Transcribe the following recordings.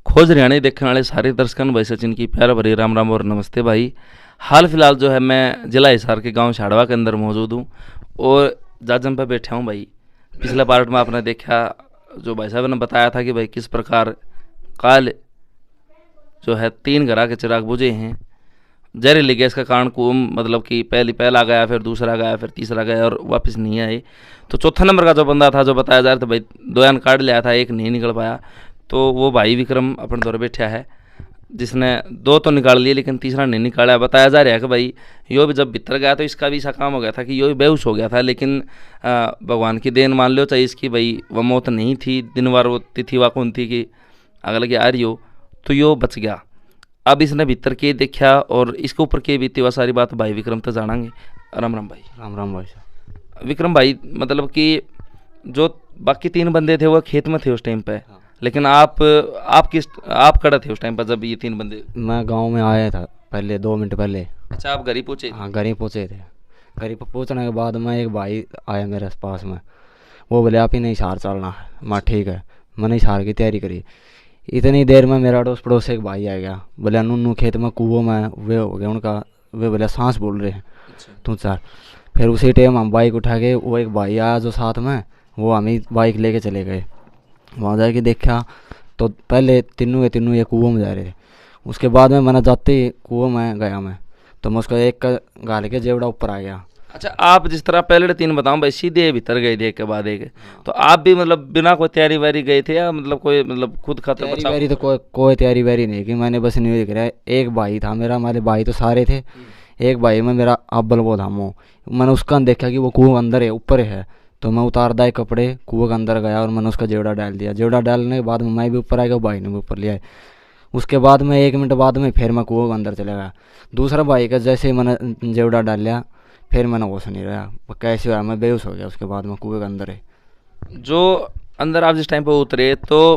खोज हरियाणा देखने वाले सारे दर्शकों भाई सचिन की प्यार भरी राम राम और नमस्ते भाई। हाल फिलहाल जो है मैं जिला हिसार के गांव छाड़वा के अंदर मौजूद हूँ और जाजम पर बैठा हूँ भाई। पिछले पार्ट में आपने देखा जो भाई साहब ने बताया था कि भाई किस प्रकार काल जो है 3 घरा के चिराग बुझे हैं। जहरीली गैस का कारण कुम मतलब कि पहला गया, फिर दूसरा गया, फिर तीसरा गया और वापस नहीं आए। तो चौथा नंबर का जो बंदा था जो बताया जा रहा था भाई 2 यान काट लिया था, एक नहीं निकल पाया। तो वो भाई विक्रम अपने दौर बैठा है जिसने 2 तो निकाल लिए लेकिन तीसरा नहीं निकाला। बताया जा रहा है कि भाई यो भी जब भीतर गया तो इसका भी ऐसा काम हो गया था कि यो भी बेहोश हो गया था, लेकिन भगवान की देन मान लो चाहिए इसकी भाई वह मौत नहीं थी। दिन वार वो तिथि वा कौन थी कि अगल के आ रही हो तो यो बच गया। अब इसने भीतर के देखा और इसके ऊपर के बीती हुआ सारी बात भाई विक्रम तो जानेंगे। राम राम भाई। राम राम भाई साहब। विक्रम भाई मतलब कि जो बाकी 3 बंदे थे वो खेत में थे उस टाइम पे, हाँ। लेकिन आप खड़ा थे उस टाइम पर जब ये 3 बंदे। मैं गांव में आया था पहले 2 मिनट पहले। अच्छा, आप घर ही पूछे। हाँ, घर ही पहुँचे थे। घर ही पहुँचने के बाद में एक भाई आया मेरे पास में। वो बोले आप ही नहीं हिसार चलना है। मैं ठीक है, मैंने हिसार की तैयारी करी। इतनी देर में मेरा अड़ोस पड़ोस एक भाई आ गया। बोले नन्नू खेत में कुओं में वे हो गए उनका, वे बोले सांस बोल रहे हैं तू चार। फिर उसी टाइम हम बाइक उठा के, वो एक भाई आया जो साथ में, वो हमें बाइक लेके चले गए। वहाँ जाके देखा तो पहले तीनों के तीनों ये कुओं में जा रहे थे। उसके बाद में मैंने जाते ही कुओं में गया मैं, तो मैं उसका एक का गाल के जेवड़ा ऊपर आ गया। अच्छा, आप जिस तरह पहले 3 बताऊं भाई सीधे भीतर गए थे एक के बाद एक, तो आप भी मतलब बिना कोई तैयारी वैयारी गए थे या मतलब कोई मतलब खुद खातर तैयारी बचाव? वैयारी तो कोई तैयारी वैयारी नहीं की मैंने, बस न्यूज़ करा। एक भाई था मेरा, हमारे भाई तो सारे थे। एक भाई में मेरा अब्बल वो था मुँह। मैंने उसका देखा कि वो कुआं अंदर है, ऊपर है। तो मैं उतार दाए कपड़े, कुएं के अंदर गया और मैंने उसका जेवड़ा डाल दिया। जेवड़ा डालने के बाद में मैं भी ऊपर आ गया, भाई ने भी ऊपर लिया। उसके बाद में 1 मिनट बाद में फिर मैं कुएं के अंदर चला गया। दूसरा भाई का जैसे ही मैंने जेवड़ा डाल लिया, फिर मैंने होश नहीं रहा। कैसे हुआ, मैं बेहोश हो गया उसके बाद में कुएं के अंदर है। जो अंदर आप जिस टाइम पे उतरे तो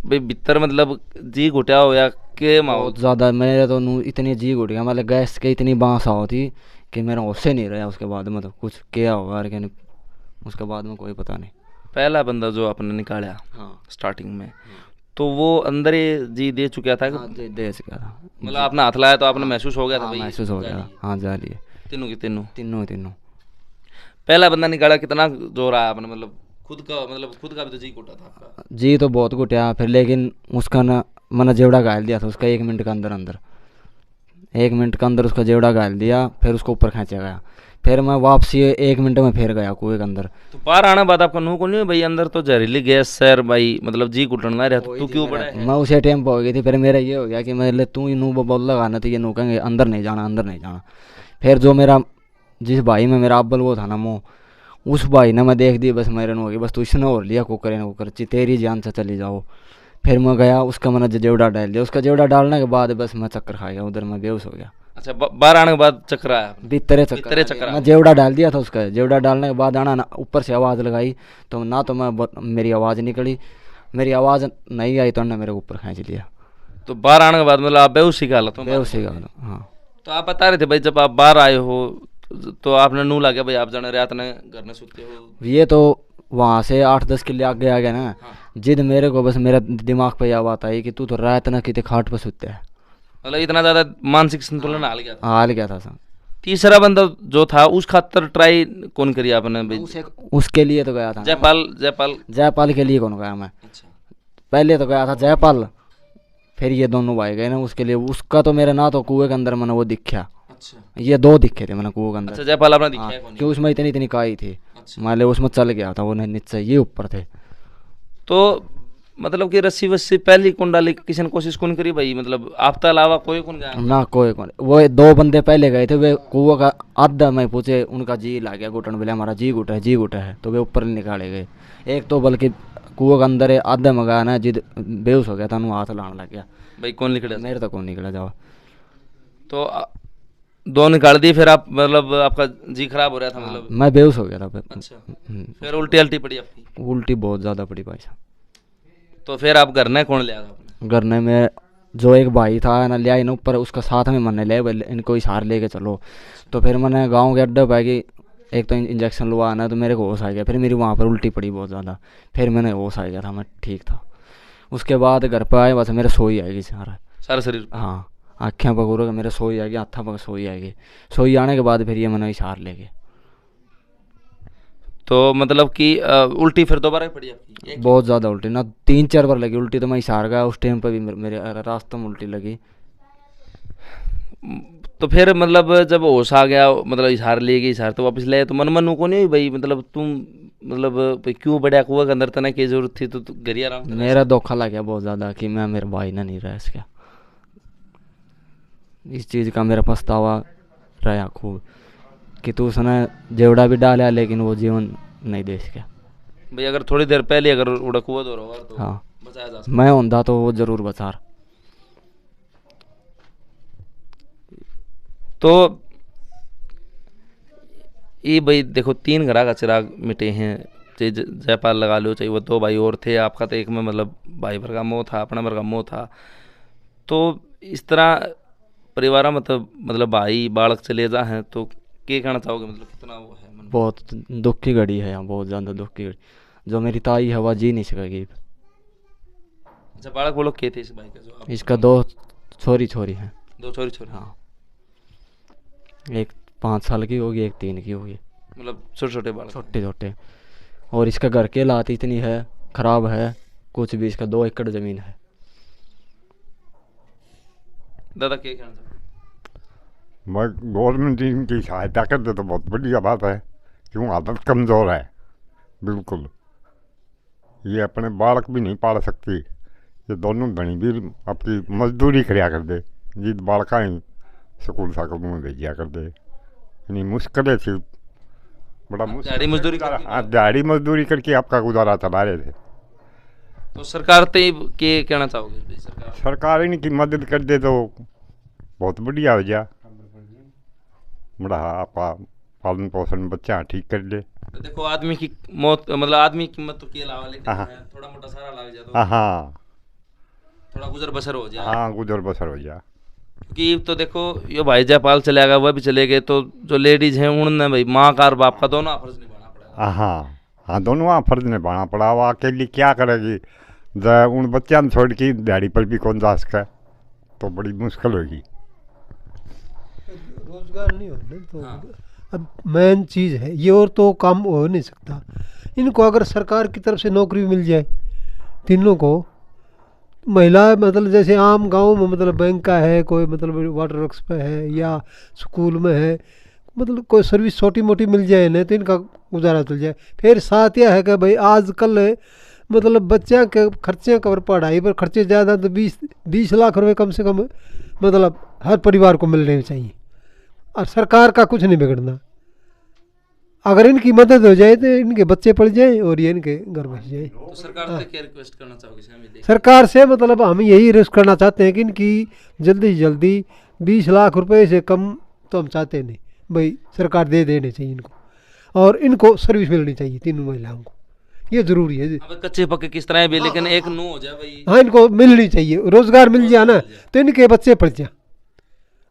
भाई भीतर मतलब जी घुटा हो या के माहौल? बहुत ज़्यादा मेरे तो नू इतनी जी उठ गया, मतलब गैस के इतनी बांस आओ थी कि मेरा होश ही नहीं रहा। उसके बाद में तो कुछ क्या होगा लेकिन उसके बाद में कोई पता नहीं। पहला बंदा जो आपने निकाला हाँ स्टार्टिंग में, तो वो अंदर ही जी दे चुका था कि हाँ, दे सका था। मतलब आपने हाथ लाया तो आपने महसूस हो गया था हाँ, भाई? महसूस हो गया। हाँ, जा लिए तीनों की तीनों। तीनों तीनों। पहला बंदा निकाला, कितना जोर आया आपने? मतलब खुद का भी तो जी कोटा था आपका। जी तो बहुत कुटिया फिर, लेकिन उसका ना मैंने जेवड़ा गाल दिया था उसका 1 मिनट के अंदर अंदर। 1 मिनट के अंदर उसका जेवड़ा गाल दिया, फिर उसको ऊपर खींचा गया। फिर मैं वापसी 1 मिनट में फिर गया कुएं के अंदर। तो बाहर आने के बाद आपका नू को नहीं भाई अंदर तो जहरीली गैस सर भाई मतलब जी घुटन ना रहा, तो तू क्यों पड़ा है? मैं उसी टाइम पर हो गई थी। फिर मेरा ये हो गया कि मैं तू नू बोल लगाना, तो ये नू कहेंगे अंदर नहीं जाना, अंदर नहीं जाना। फिर जो मेरा जिस भाई में मेरा अब्बल वो था ना मुँह, उस भाई ने मैं देख दी, बस मेरे न हो गई, बस तू इसने और लिया कुकर न कुकर तेरी जान से चली जाओ। फिर मैं गया, उसका मैंने जेवड़ा डाल दिया। उसका जेवड़ा डालने के बाद बस मैं चक्कर खा गया, उधर मैं बेहोश हो गया। अच्छा, बाहर आने के बाद चक्कर आया आपने? भीतरे भीतरे चक्कर चक्कर मैं जेवड़ा डाल दिया था उसका। जेवड़ा डालने के बाद आना ना ऊपर से आवाज़ लगाई, तो ना तो मेरी आवाज़ निकली। मेरी आवाज़ नहीं आई तो उन्होंने मेरे ऊपर खींच लिया। तो बाहर आने के बाद मतलब आप बेहोशी की हालत में? बेहोशी का। हाँ, तो आप बता रहे थे भाई जब आप बाहर आए हो तो आपने नू लगा भाई आप जाने रात ने घर में सोते हो? ये तो वहाँ से 8-10 किले आगे आ गया ना। जिद मेरे को बस मेरा दिमाग पे यह बात आई कि तू तो रात ना कितने खाट पर सोते है। मतलब इतना ज्यादा मानसिक संतुलन हाल गया था? हाल गया था सर। तीसरा बंदा जो था उस खातर ट्राई कौन करी आपने भाई? उसके लिए तो गया था ना। जयपाल। जयपाल के लिए कौन गया मैं? अच्छा। पहले तो गया था जयपाल, फिर ये दोनों भाई गए ना उसके लिए। उसका तो मेरा ना तो कुएं के अंदर मैंने वो दिखा। अच्छा। ये 2 दिखे थे मैंने कुएं के अंदर। अच्छा, जयपाल आपने दिखा हाँ, है कौन? कि उसमें इतनी इतनी काई थी। अच्छा। मान लो उसमें चल गया था वो नीचे, ये ऊपर थे। तो मतलब कि रस्सी वस्सी पहली कौन डाली, किसी ने कोशिश कौन करी भाई? मतलब आप तो अलावा कोई कौन गया? ना कोई कौन, वो 2 बंदे पहले गए थे। वे कुआं का आधा मैं पूछे, उनका जी ला गया घुटन, बोले हमारा जी घुटा है, जी घुटा है, तो वे ऊपर निकाले गए। एक तो बल्कि कुआं के अंदर है, आधा में गया ना, जिद बेहोश हो गया था, हाथ लाने लग गया। भाई कौन निकला? मेरे तो कौन निकला जाओ। तो 2 निकाल दिए, फिर आप मतलब आपका जी खराब हो रहा था मतलब? मैं बेहोश हो गया था फिर। अच्छा। फिर उल्टी अल्टी पड़ी आपकी? उल्टी बहुत ज़्यादा पड़ी भाई साहब। तो फिर आप घर ने कौन ले आया आपने? घर ने में जो एक भाई था ना लिया ना ऊपर, उसका साथ में मैंने ले इनको इशार लेके चलो। तो फिर मैंने गांव के अड्डे पे कि एक तो इंजेक्शन लुआ ना, तो मेरे को होश आ गया। फिर मेरी वहाँ पर उल्टी पड़ी बहुत ज़्यादा, फिर मैंने होश आ गया था, मैं ठीक था। उसके बाद घर पे आए बस मेरे सोई आएगी सारा सारा शरीर। हाँ आँखें पकड़ो मेरे सोई आएगी, हाथा पक सोई आएगी। सोई आने के बाद फिर ये मैंने इशार लेके तो मतलब कि उल्टी फिर दोबारा ही पड़ी आपकी? बहुत ज़्यादा उल्टी ना 3-4 बार लगी उल्टी, तो मैं इशार गया उस टाइम पे भी मेरे रास्ते में उल्टी लगी। तो फिर मतलब जब होश आ गया, मतलब इशार ले गई, इशार तो वापस ले, तो मन को नहीं हुई भाई मतलब तुम मतलब भाई क्यों बढ़िया कुआ के अंदर तना की जरूरत थी, तो घर ही आराम करना मेरा धोखा लग गया बहुत ज़्यादा कि मैं मेरे भाई ना नहीं रहा इसका, इस चीज़ का मेरा पछतावा रहा खूब कि तू उसने जेवड़ा भी डाला लेकिन वो जीवन नहीं दे सका। भाई अगर थोड़ी देर पहले अगर उड़ा कुआ दो रहा तो हाँ बचाया जा सकता। मैं होंदा तो वो ज़रूर बचा। तो ये भाई देखो 3 घरा का चिराग मिटे हैं, चाहे जयपाल लगा लो, चाहे वो 2 भाई और थे, आपका तो एक में मतलब भाई भर का मोह था, अपना भर का मोह था। तो इस तरह परिवार मतलब भाई बालक चले जा हैं तो क्या कहना चाहोगे, मतलब कितना वो है मन में? बहुत दुख की घड़ी है यहाँ, बहुत ज़्यादा दुख की घड़ी। जो मेरी ताई है वह जी नहीं सकेगी। अच्छा बालक वो लोग क्या थे इस भाई का जो आप? इसका 2 छोरी हैं। 2 छोरी। हाँ एक 5 साल की होगी, एक 3 की होगी, मतलब छोटे छोटे बालक। छोटे छोटे। और इसका घर के हालात इतनी है ख़राब है, कुछ भी इसका 2 एकड़ ज़मीन है। दादा क्या कहना चाहोगे? मैं गवर्नमेंट इनकी सहायता कर दे तो बहुत बढ़िया बात है, क्यों आदत कमज़ोर है बिल्कुल, ये अपने बालक भी नहीं पाल सकती, ये दोनों धनी भी अपनी मजदूरी कराया कर दे, जीत बालका ही स्कूल साकूल में भेजा कर दे, यानी मुश्किल थी बड़ा दिहाड़ी मजदूरी करके? हाँ दिहाड़ी मजदूरी करके आपका गुजारा चला रहे थे। तो सरकार से क्या कहना चाहोगे भाई? सरकार इनकी मदद कर दे तो बहुत बढ़िया हो जा, बड़ा आपका पालन पोषण बच्चा ठीक कर ले। तो देखो आदमी की मौत मतलब आदमी की कीमत तो के अलावा, लेकिन हाँ। थोड़ा मोटा सारा लग जाए तो हाँ थोड़ा गुजर बसर हो जाए। हाँ गुजर बसर हो जा। क्योंकि तो देखो ये भाई जयपाल चले गया, वह भी चले गए, तो जो लेडीज हैं उन्होंने भाई माँ का और बाप का दोनों फर्ज निभाना पड़ेगा। हाँ हाँ दोनों वहाँ फर्ज निभाना पड़ा, वो अकेली क्या करेगी, जब उन बच्चा ने छोड़ के दिहाड़ी पर भी कौन जा सके, तो बड़ी मुश्किल होगी। रोजगार नहीं होने तो अब मेन चीज़ है ये, और तो काम हो नहीं सकता। इनको अगर सरकार की तरफ से नौकरी मिल जाए तीनों को, महिला मतलब जैसे आम गांव में मतलब बैंक का है, कोई मतलब वाटर वर्क्स पे है या स्कूल में है, मतलब कोई सर्विस छोटी मोटी मिल जाए ना तो इनका गुजारा चल जाए। फिर साथ यह है कि भाई आजकल मतलब बच्चा के खर्चे कवर, पढ़ाई पर खर्चे ज़्यादा, तो 20 लाख रुपए कम से कम मतलब हर परिवार को मिलने चाहिए, और सरकार का कुछ नहीं बिगड़ना। अगर इनकी मदद हो जाए तो इनके बच्चे पढ़ जाए और ये इनके घर बस जाए। तो सरकार से क्या रिक्वेस्ट करना चाहोगे? सरकार से मतलब हम यही रिक्वेस्ट करना चाहते हैं कि इनकी जल्दी से जल्दी 20 लाख रुपए से कम तो हम चाहते नहीं भाई, सरकार दे देने चाहिए इनको, और इनको सर्विस मिलनी चाहिए तीनों महिलाओं को, ये ज़रूरी है। अब कच्चे पक्के किस तरह भी, लेकिन एक नो हो जाए भाई। हाँ इनको मिलनी चाहिए, रोज़गार मिल जाए ना तो इनके बच्चे पढ़ जाए।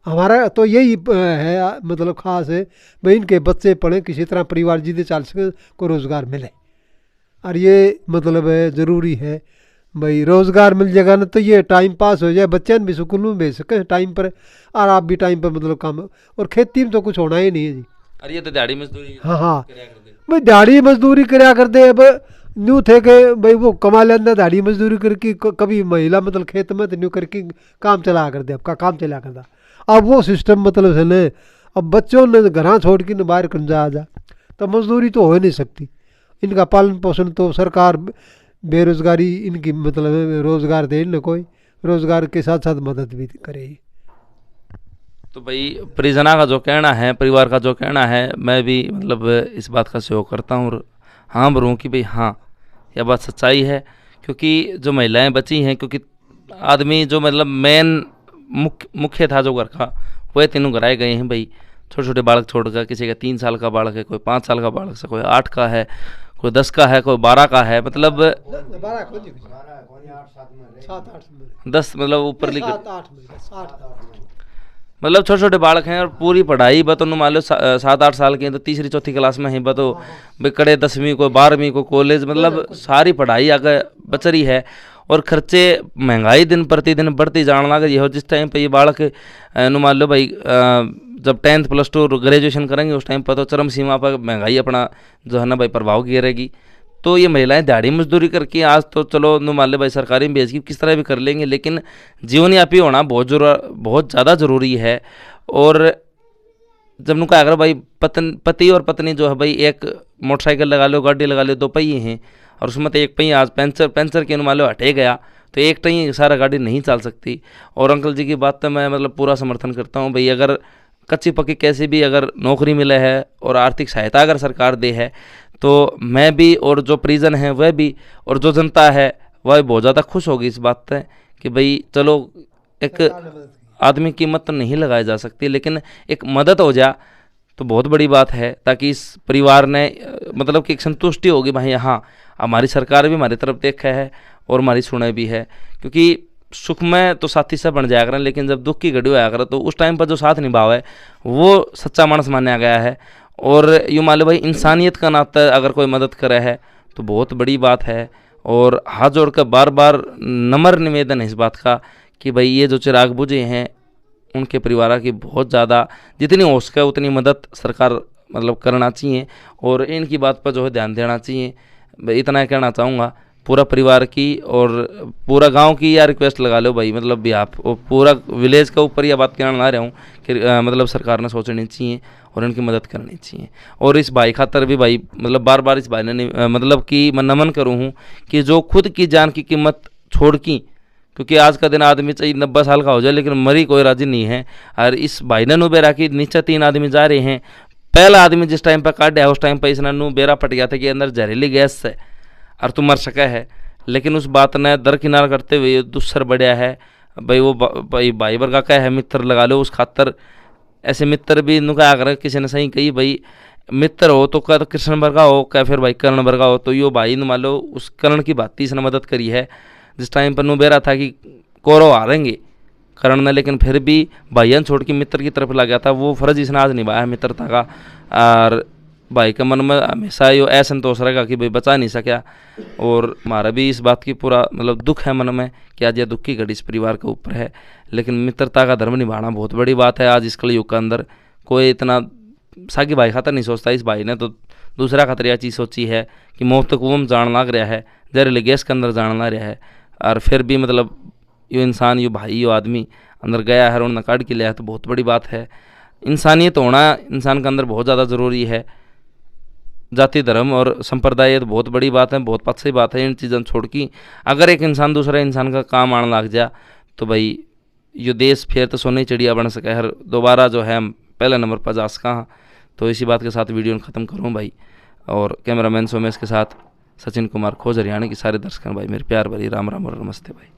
हमारा तो यही है मतलब ख़ास है भाई, इनके बच्चे पढ़ें, किसी तरह परिवार जीते चल सके, को रोज़गार मिले, और ये मतलब है ज़रूरी है भाई, रोज़गार मिल जाएगा ना तो ये टाइम पास हो जाए, बच्चे भी स्कूल में भेज सकें टाइम पर, और आप भी टाइम पर मतलब काम, और खेती में तो कुछ होना ही नहीं है जी। अरे ये तो दिहाड़ी मजदूरी हाँ कराया करते। भाई दिहाड़ी मजदूरी कराया करते, अब न्यू थे कि भाई वो कमा लेंदा दिहाड़ी मजदूरी करके, कभी महिला मतलब खेत में तो न्यू करके काम चला करते, आपका काम चला करता। अब वो सिस्टम मतलब है ना, अब बच्चों ने घर छोड़ के बाहर कन जा तो मजदूरी तो हो ही नहीं सकती। इनका पालन पोषण तो सरकार, बेरोज़गारी इनकी मतलब रोज़गार दे न, कोई रोज़गार के साथ साथ मदद भी करे। तो भाई परिजना का जो कहना है, परिवार का जो कहना है, मैं भी मतलब इस बात का सहयोग करता हूँ और हाँ भरूँ कि भाई हाँ यह बात सच्चाई है। क्योंकि जो महिलाएं बची हैं, क्योंकि आदमी जो मतलब मेन मुख्य था जो घर का, वह तीनों घर आए गए हैं भाई। छोटे छोटे बालक छोड़कर, किसी का 3 साल का बालक है, कोई 5 साल का बालक है, कोई 8 का है, कोई 10 का है, कोई 12 का है, मतलब 10 मतलब ऊपर मतलब छोटे छोटे बालक हैं। और पूरी पढ़ाई बतो मान लो 7-8 साल के हैं तो तीसरी चौथी क्लास में ही बतो बिकड़े 10वीं को 12वीं को कॉलेज, मतलब सारी पढ़ाई आगे बच रही है। और खर्चे महंगाई दिन प्रतिदिन बढ़ती जाने लगे। ये हो जिस टाइम पे ये बालक नु मान लो भाई जब 10th प्लस 2 ग्रेजुएशन करेंगे उस टाइम पर तो चरम सीमा पर महंगाई अपना जो है ना भाई प्रभाव गिरेगी। तो ये महिलाएं दिहाड़ी मजदूरी करके आज तो चलो नु मान लो भाई सरकारी में भेज के किस तरह भी कर लेंगे, लेकिन जीवन यापी होना बहुत ज़्यादा ज़रूरी है। और जब नु कहा अगर भाई पति और पत्नी जो है भाई एक मोटरसाइकिल लगा लो, गाड़ी लगा लो, 2 पहिए हैं और उसमें तो एक पहिया आज पंचर के मान लो हटे गया तो एक टाइम सारा गाड़ी नहीं चल सकती। और अंकल जी की बात तो मैं मतलब पूरा समर्थन करता हूँ भाई, अगर कच्ची पक्की कैसे भी अगर नौकरी मिले है और आर्थिक सहायता अगर सरकार दे है तो मैं भी और जो परिजन है वह भी और जो जनता है वह बहुत ज़्यादा खुश होगी इस बात से कि भाई चलो एक आदमी की कीमत तो नहीं लगाई जा सकती लेकिन एक मदद हो जा तो बहुत बड़ी बात है, ताकि इस परिवार ने मतलब कि एक संतुष्टि होगी भाई हाँ हमारी सरकार भी हमारी तरफ देखा है और हमारी सुने भी है। क्योंकि सुख में तो साथी से बन जाया करें लेकिन जब दुख की घड़ी होया करे तो उस टाइम पर जो साथ निभाव है वो सच्चा मानस माना गया है। और यूँ मान लो भाई इंसानियत का नाता अगर कोई मदद करे है तो बहुत बड़ी बात है। और हाथ जोड़कर बार बार नम्र निवेदन है इस बात का कि भाई ये जो चिराग बुझे हैं उनके परिवार की बहुत ज़्यादा जितनी हो सके उतनी मदद सरकार मतलब करना चाहिए और इनकी बात पर जो है ध्यान देना चाहिए। भाई इतना कहना चाहूँगा पूरा परिवार की और पूरा गांव की या रिक्वेस्ट लगा लो भाई, मतलब भी आप पूरा विलेज के ऊपर यह बात कहना ना रहा हूँ कि मतलब सरकार ने सोचनी चाहिए और इनकी मदद करनी चाहिए। और इस भाई खातर भी भाई मतलब बार बार इस भाई ने मतलब कि मैं नमन करूँ हूँ कि जो खुद की जान की कीमत छोड़ की, क्योंकि आज का दिन आदमी चाहिए 90 साल का हो जाए लेकिन मरी कोई राजी नहीं है। और इस भाई ने नु बेरा की नीचे 3 आदमी जा रहे हैं, पहला आदमी जिस टाइम पर काट है उस टाइम पर इसने नु बेरा फट गया था कि अंदर जहरीली गैस से और तू मर सका है। लेकिन उस बात ने दरकिनार करते हुए दूसर बढ़िया है भाई वो भाई वर्गा का है मित्र लगा लो उस खातर ऐसे मित्र भी नुका अगर किसी ने सही कही भाई मित्र हो तो क्या तो कृष्ण वर्गा हो क्या फिर भाई कर्ण वर्गा हो, तो यो भाई मान लो उस कर्ण की बात इसने मदद करी है जिस टाइम पर नु बेरा था कि कौरव हारेंगे कर्ण ने, लेकिन फिर भी भाईयान छोड़ के मित्र की तरफ लग गया था। वो फर्ज इसने आज निभाया मित्रता का और भाई के मन में हमेशा यो असंतोष रहेगा कि भाई बचा नहीं सका। और हमारा भी इस बात की पूरा मतलब दुख है मन में कि आज यह दुख की घड़ी इस परिवार के ऊपर है, लेकिन मित्रता का धर्म निभाना बहुत बड़ी बात है। आज इस कलयुग के अंदर कोई इतना सागी भाई खातर नहीं सोचता, इस भाई ने तो दूसरा खातर यह चीज़ सोची है कि मौत तक वो जान लग रहा है, जहरीले गैस के अंदर जान लग रहा है और फिर भी मतलब यो इंसान यो भाई यो आदमी अंदर गया है और उन्होंने काट के लिया है तो बहुत बड़ी बात है। इंसानियत होना इंसान के अंदर बहुत ज़्यादा ज़रूरी है। जाति धर्म और संप्रदाय ये तो बहुत बड़ी बात है, बहुत पक्की बात है। इन चीज़ों छोड़ की अगर एक इंसान दूसरे इंसान का काम आने लग जाए तो भाई यो देश फिर तो सोने चिड़िया बन सके, हर दोबारा जो है हम पहले नंबर पर जा सका। तो इसी बात के साथ वीडियो ख़त्म करूँ भाई, और कैमरामैन सोमेश के साथ सचिन कुमार खोज हरियाणा की सारे दर्शकों भाई मेरे प्यार भरी राम राम और नमस्ते भाई।